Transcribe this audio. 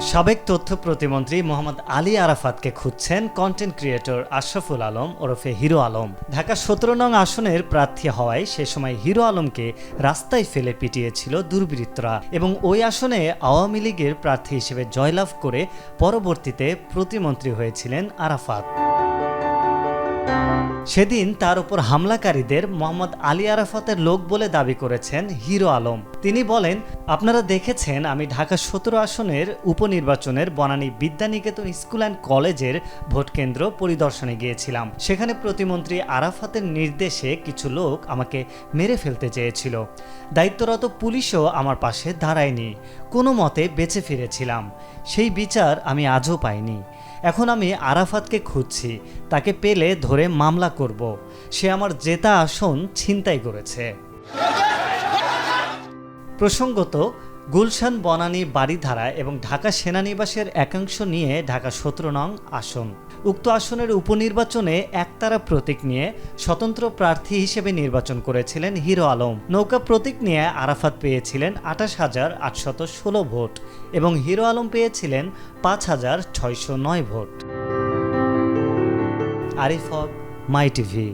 সাবেক তথ্য প্রতিমন্ত্রী মোহাম্মদ আলী আরাফাতকে খুঁজছেন কন্টেন্ট ক্রিয়েটর আশরাফুল আলম ওরফে হিরো আলম। ঢাকা ১৭ নং আসনের প্রার্থী হওয়ায় সে সময় হিরো আলমকে রাস্তায় ফেলে পিটিয়েছিল দুর্বৃত্তরা এবং ওই আসনে আওয়ামী লীগের প্রার্থী হিসেবে জয়লাভ করে পরবর্তীতে প্রতিমন্ত্রী হয়েছিলেন আরাফাত। সেদিন তার উপর হামলাকারীদের মোহাম্মদ আলী আরাফাতের লোক বলে দাবি করেছেন হিরো আলম। তিনি বলেন, আপনারা দেখেছেন আমি ঢাকা ১৭ আসনের উপনির্বাচনের বনানী বিদ্যানিকেতন স্কুল অ্যান্ড কলেজের ভোটকেন্দ্র পরিদর্শনে গিয়েছিলাম। সেখানে প্রতিমন্ত্রী আরাফাতের নির্দেশে কিছু লোক আমাকে মেরে ফেলতে চেয়েছিল। দায়িত্বরত পুলিশও আমার পাশে দাঁড়ায়নি, কোনো মতে বেঁচে ফিরেছিলাম। সেই বিচার আমি আজও পাইনি। এখন আমি আরাফাতকে খুঁজছি, তাকে পেলে ধরে মামলা করব। সে আমার জেতা আসন ছিনতাই করেছে। প্রসঙ্গত, গুলশান বনানী বাড়িধারা এবং ঢাকা সেনানিবাসের একাংশ নিয়ে ঢাকা ১৭ নং আসন। উক্ত আসনের উপনির্বাচনে একতারা প্রতীক নিয়ে স্বতন্ত্র প্রার্থী হিসেবে নির্বাচন করেছিলেন হিরো আলম। নৌকা প্রতীক নিয়ে আরাফাত পেয়েছিলেন ২৮,৮১৬ ভোট এবং হিরো আলম পেয়েছিলেন ৫,৬০৯ ভোট। আরিফ হক, মাই টিভি।